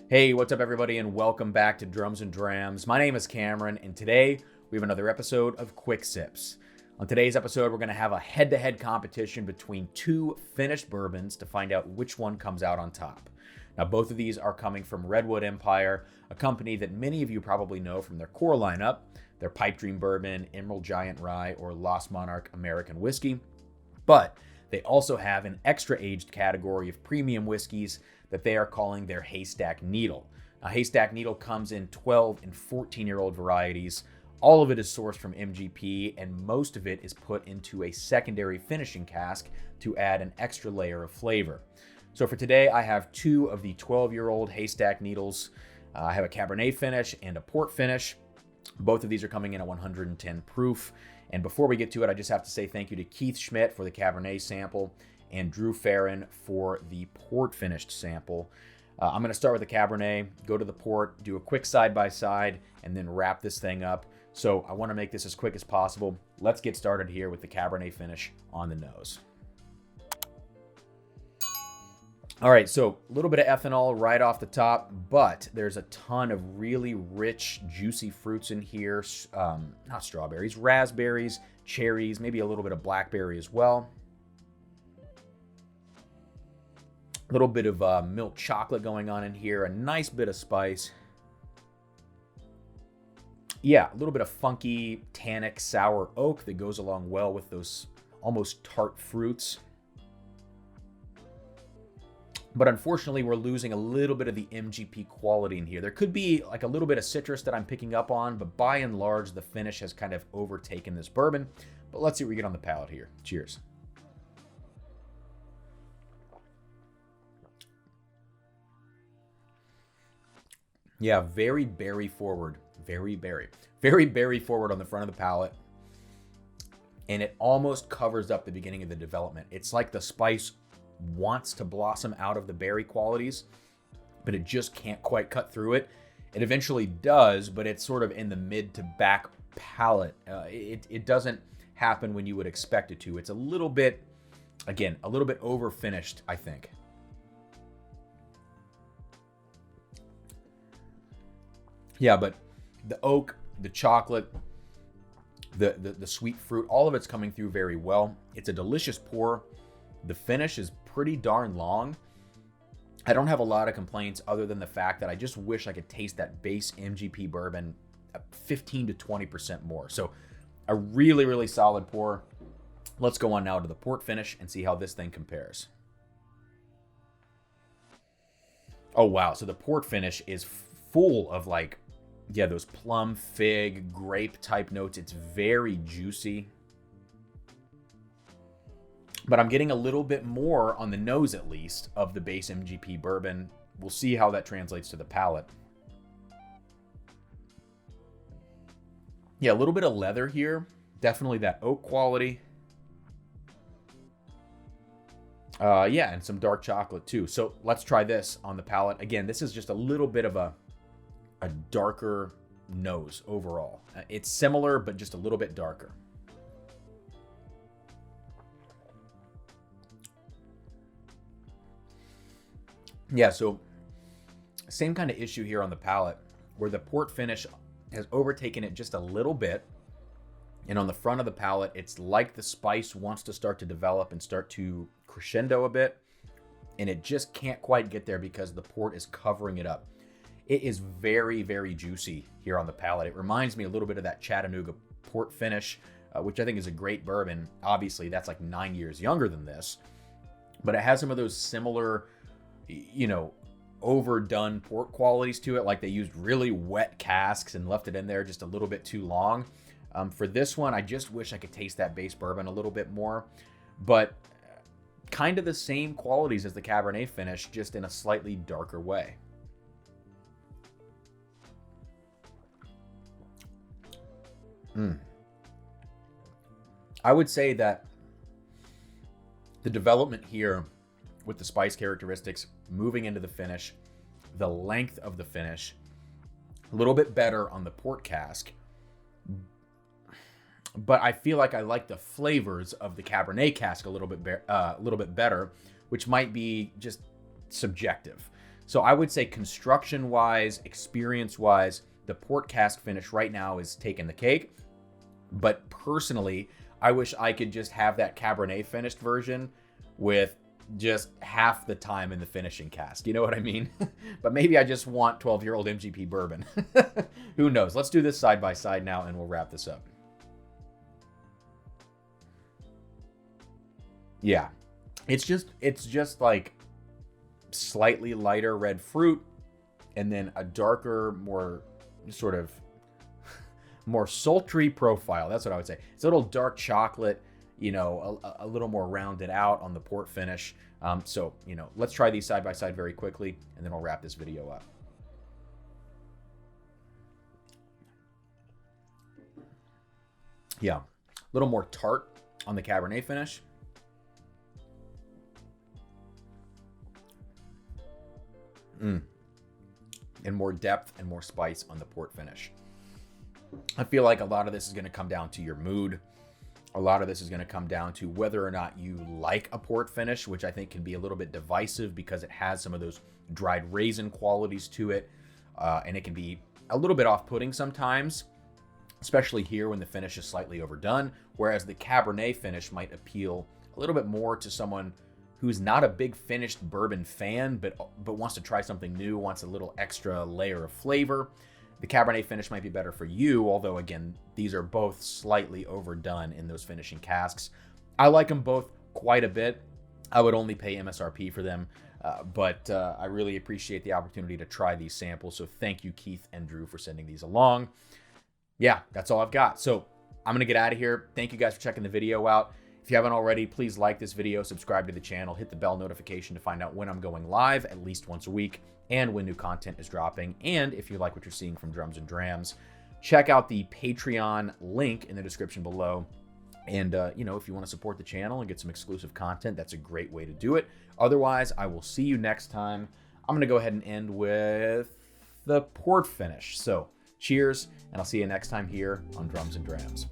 Hey, what's up, everybody, and welcome back to Drums and Drams. My name is Cameron, and today we have another episode of Quick Sips. On today's episode, we're going to have a head-to-head competition between two finished bourbons to find out which one comes out on top. Now, both of these are coming from Redwood Empire, a company that many of you probably know from their core lineup, their Pipe Dream Bourbon, Emerald Giant Rye, or Lost Monarch American Whiskey. But they also have an extra-aged category of premium whiskeys that they are calling their Haystack Needle. Now, Haystack Needle comes in 12 and 14-year-old varieties. All of it is sourced from MGP, and most of it is put into a secondary finishing cask to add an extra layer of flavor. So for today, I have two of the 12-year-old Haystack Needles. I have a Cabernet finish and a port finish. Both of these are coming in at 110 proof. And before we get to it, I just have to say thank you to Keith Schmidt for the Cabernet sample and Drew Ferren for the port finished sample. I'm going to start with the Cabernet, go to the port, do a quick side-by-side, and then wrap this thing up. So I want to make this as quick as possible. Let's get started here with the Cabernet finish on the nose. All right, so a little bit of ethanol right off the top, but there's a ton of really rich, juicy fruits in here. Not strawberries, raspberries, cherries, maybe a little bit of blackberry as well. A little bit of milk chocolate going on in here, a nice bit of spice. Yeah, a little bit of funky, tannic, sour oak that goes along well with those almost tart fruits. But unfortunately, we're losing a little bit of the MGP quality in here. There could be like a little bit of citrus that I'm picking up on, but by and large, the finish has kind of overtaken this bourbon. But let's see what we get on the palate here. Cheers. Yeah, very berry forward. Very berry forward on the front of the palate. And it almost covers up the beginning of the development. It's like the spice wants to blossom out of the berry qualities, but it just can't quite cut through it. It eventually does, but it's sort of in the mid to back palate. It doesn't happen when you would expect it to. It's a little bit, again, a little bit over finished, I think. Yeah, but the oak, the chocolate, the sweet fruit, all of it's coming through very well. It's a delicious pour. The finish is pretty darn long. I don't have a lot of complaints other than the fact that I just wish I could taste that base MGP bourbon 15 to 20% more. So a really, really solid pour. Let's go on now to the port finish and see how this thing compares. Oh, wow. So the port finish is full of those plum, fig, grape type notes. It's very juicy. But I'm getting a little bit more on the nose, at least, of the base MGP bourbon. We'll see how that translates to the palate. Yeah, a little bit of leather here. Definitely that oak quality. Yeah, and some dark chocolate too. So let's try this on the palate. Again, this is just a little bit of a darker nose overall. It's similar, but just a little bit darker. Yeah, so same kind of issue here on the palate, where the port finish has overtaken it just a little bit. And on the front of the palate, it's like the spice wants to start to develop and start to crescendo a bit. And it just can't quite get there because the port is covering it up. It is very, very juicy here on the palate. It reminds me a little bit of that Chattanooga port finish, which I think is a great bourbon. Obviously, that's like 9 years younger than this. But it has some of those similar, overdone port qualities to it. Like they used really wet casks and left it in there just a little bit too long. For this one, I just wish I could taste that base bourbon a little bit more. But kind of the same qualities as the Cabernet finish, just in a slightly darker way. I would say that the development here with the spice characteristics moving into the finish, the length of the finish, a little bit better on the port cask. But I feel like I like the flavors of the Cabernet cask a little bit better, which might be just subjective. So I would say construction-wise, experience-wise, the port cask finish right now is taking the cake. But personally, I wish I could just have that Cabernet finished version with just half the time in the finishing cask. You know what I mean? But maybe I just want 12-year-old MGP bourbon. Who knows? Let's do this side by side now and we'll wrap this up. Yeah, it's just like slightly lighter red fruit and then a darker, more sort of more sultry profile. That's what I would say. It's a little dark chocolate, you know, a little more rounded out on the port finish. So, you know, let's try these side by side very quickly and then I'll wrap this video up. Yeah, a little more tart on the Cabernet finish. And more depth and more spice on the port finish. I feel like a lot of this is going to come down to your mood. A lot of this is going to come down to whether or not you like a port finish, which I think can be a little bit divisive because it has some of those dried raisin qualities to it. And it can be a little bit off-putting sometimes, especially here when the finish is slightly overdone. Whereas the Cabernet finish might appeal a little bit more to someone who's not a big finished bourbon fan, but wants to try something new, wants a little extra layer of flavor. The Cabernet finish might be better for you, although again, these are both slightly overdone in those finishing casks. I like them both quite a bit. I would only pay MSRP for them, but I really appreciate the opportunity to try these samples. So thank you, Keith and Drew, for sending these along. Yeah, that's all I've got. So I'm going to get out of here. Thank you guys for checking the video out. If you haven't already, please like this video, subscribe to the channel, hit the bell notification to find out when I'm going live at least once a week and when new content is dropping. And if you like what you're seeing from Drums and Drams, check out the Patreon link in the description below. And, you know, if you want to support the channel and get some exclusive content, that's a great way to do it. Otherwise, I will see you next time. I'm going to go ahead and end with the port finish. So cheers, and I'll see you next time here on Drums and Drams.